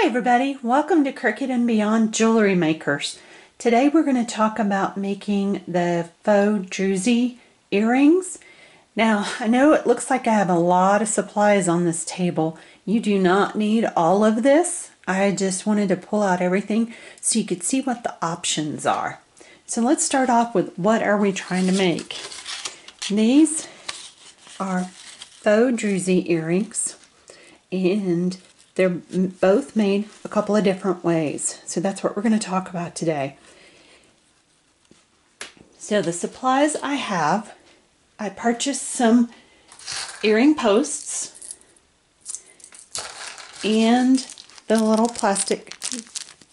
Hi everybody, welcome to Cricket and Beyond Jewelry Makers. Today we're going to talk about making the faux druzy earrings. Now I know it looks like I have a lot of supplies on this table. You do not need all of this. I just wanted to pull out everything so you could see what the options are. So let's start off with what are we trying to make. These are faux druzy earrings and they're both made a couple of different ways. So that's what we're going to talk about today. So the supplies I have, I purchased some earring posts and the little plastic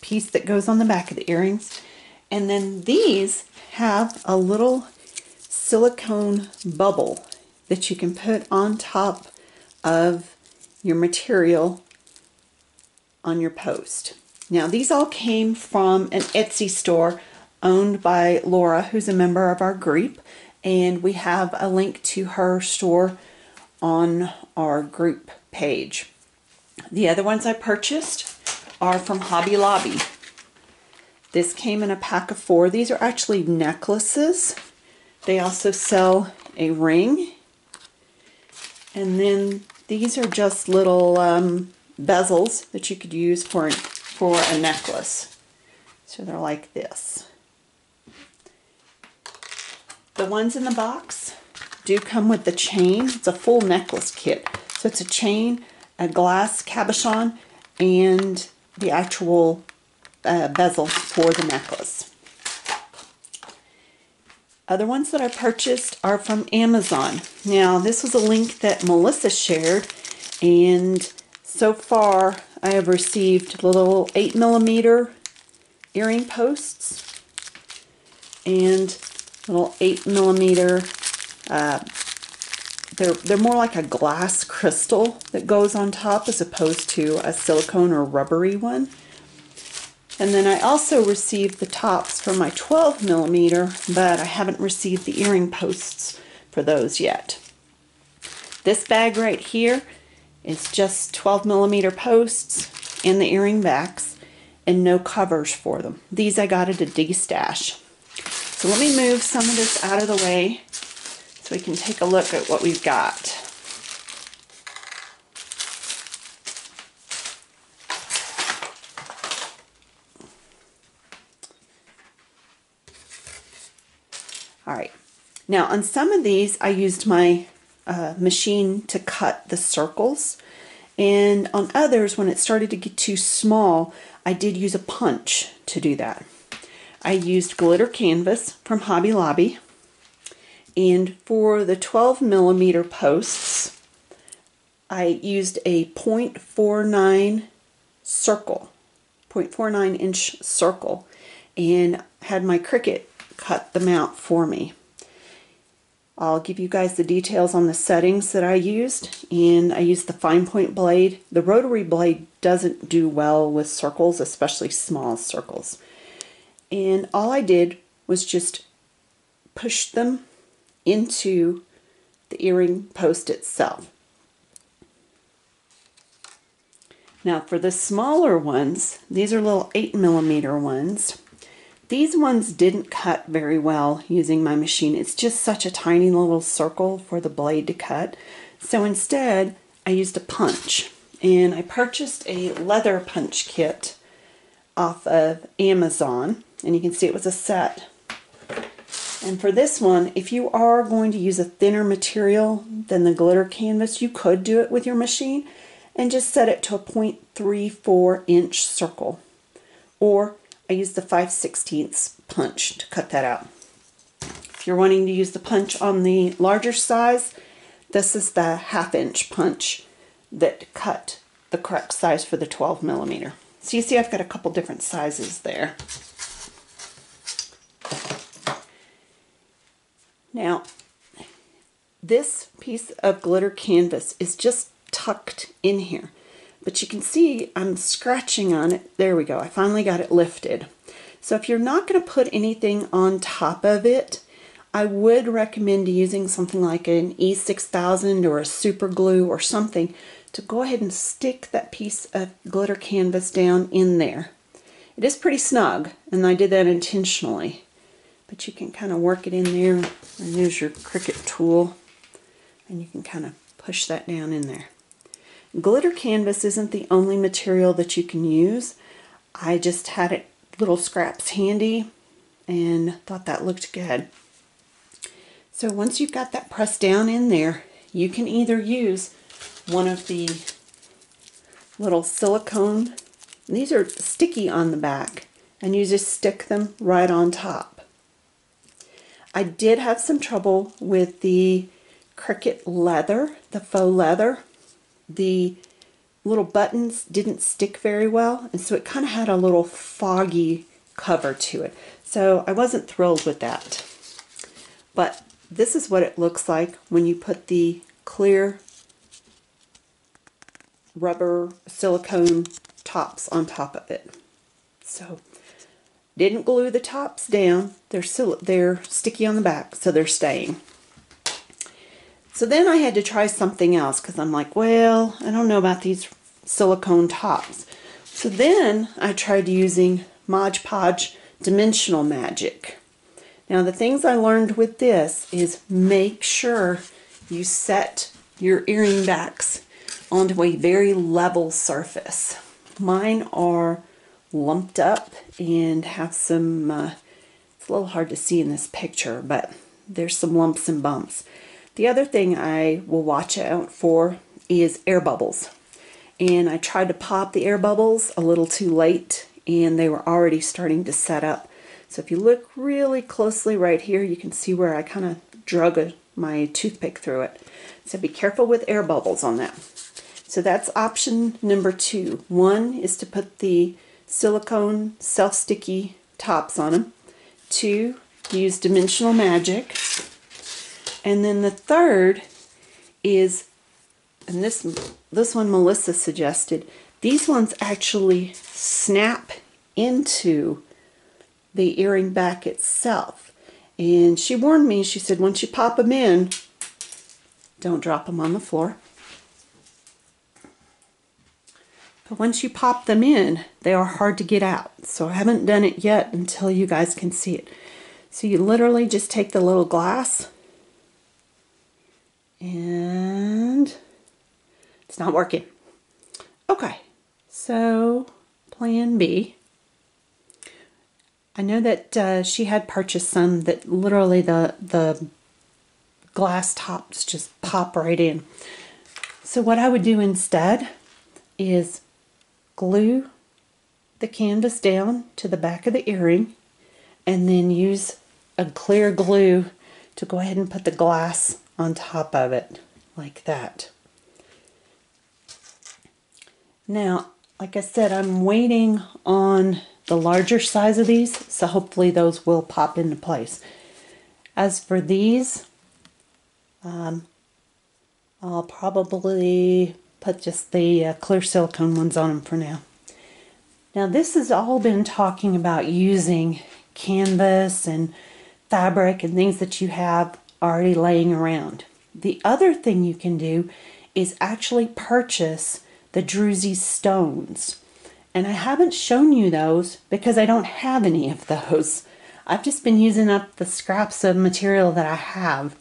piece that goes on the back of the earrings. And then these have a little silicone bubble that you can put on top of your material on your post. Now these all came from an Etsy store owned by Laura, who's a member of our group, and we have a link to her store on our group page. The other ones I purchased are from Hobby Lobby. This came in a pack of 4. These are actually necklaces. They also sell a ring, and then these are just little bezels that you could use for a necklace. So they're like this. The ones in the box do come with the chain. It's a full necklace kit. So it's a chain, a glass cabochon, and the actual bezel for the necklace. Other ones that I purchased are from Amazon. Now this was a link that Melissa shared, and so far I have received little 8mm earring posts and little 8mm, they're more like a glass crystal that goes on top as opposed to a silicone or rubbery one. And then I also received the tops for my 12mm, but I haven't received the earring posts for those yet. This bag right here is just 12mm posts and the earring backs and no covers for them. These I got at a D-stash. So let me move some of this out of the way so we can take a look at what we've got. Alright, now on some of these I used my machine to cut the circles, and on others when it started to get too small I did use a punch to do that. I used glitter canvas from Hobby Lobby, and for the 12mm posts I used a 0.49 circle, 0.49 inch circle, and had my Cricut cut them out for me. I'll give you guys the details on the settings that I used, and I used the fine point blade. The rotary blade doesn't do well with circles, especially small circles. And all I did was just push them into the earring post itself. Now for the smaller ones, these are little 8mm ones. These ones didn't cut very well using my machine. It's just such a tiny little circle for the blade to cut. So instead, I used a punch. And I purchased a leather punch kit off of Amazon. And you can see it was a set. And for this one, if you are going to use a thinner material than the glitter canvas, you could do it with your machine and just set it to a 0.34 inch circle. Or I used the 5/16 punch to cut that out. If you're wanting to use the punch on the larger size, this is the 1/2 inch punch that cut the correct size for the 12mm. So you see I've got a couple different sizes there. Now, this piece of glitter canvas is just tucked in here. But you can see I'm scratching on it. There we go. I finally got it lifted. So if you're not going to put anything on top of it, I would recommend using something like an E6000 or a super glue or something to go ahead and stick that piece of glitter canvas down in there. It is pretty snug, and I did that intentionally, but you can kind of work it in there and use your Cricut tool, and you can kind of push that down in there. Glitter canvas isn't the only material that you can use. I just had it little scraps handy and thought that looked good. So once you've got that pressed down in there, you can either use one of the little silicone, these are sticky on the back, and you just stick them right on top. I did have some trouble with the Cricut leather, the faux leather. The little buttons didn't stick very well, and so it kind of had a little foggy cover to it. So I wasn't thrilled with that. But this is what it looks like when you put the clear rubber silicone tops on top of it. So didn't glue the tops down. They're sticky on the back, so they're staying. So then I had to try something else because I'm like, well, I don't know about these silicone tops. So then I tried using Mod Podge Dimensional Magic. Now the things I learned with this is make sure you set your earring backs onto a very level surface. Mine are lumped up and have some, it's a little hard to see in this picture, but there's some lumps and bumps. The other thing I will watch out for is air bubbles. And I tried to pop the air bubbles a little too late, and they were already starting to set up. So if you look really closely right here, you can see where I kind of drug my toothpick through it. So be careful with air bubbles on that. So that's option number 2. One is to put the silicone self-sticky tops on them. 2, use Dimensional Magic. And then the third is, and this one Melissa suggested, these ones actually snap into the earring back itself. And she warned me, she said, once you pop them in, don't drop them on the floor. But once you pop them in, they are hard to get out. So I haven't done it yet until you guys can see it. So you literally just take the little glass, and it's not working. Okay, so plan B. I know that she had purchased some that literally the glass tops just pop right in. So what I would do instead is glue the canvas down to the back of the earring and then use a clear glue to go ahead and put the glass on top of it like that. Now, like I said, I'm waiting on the larger size of these, so hopefully those will pop into place. As for these, I'll probably put just the clear silicone ones on them for now. Now this has all been talking about using canvas and fabric and things that you have already laying around. The other thing you can do is actually purchase the Druzy stones. And I haven't shown you those because I don't have any of those. I've just been using up the scraps of material that I have.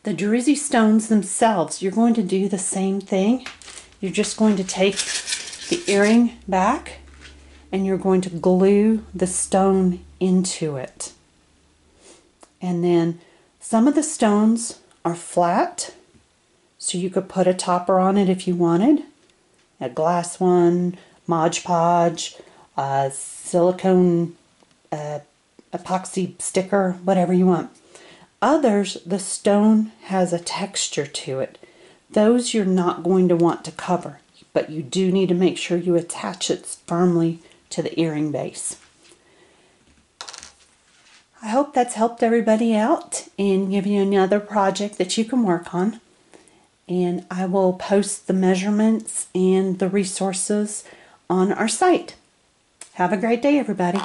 The Druzy stones themselves, you're going to do the same thing. You're just going to take the earring back and you're going to glue the stone into it. And then some of the stones are flat, so you could put a topper on it if you wanted. A glass one, Mod Podge, silicone epoxy sticker, whatever you want. Others, the stone has a texture to it. Those you're not going to want to cover, but you do need to make sure you attach it firmly to the earring base. I hope that's helped everybody out and give you another project that you can work on. And I will post the measurements and the resources on our site. Have a great day, everybody.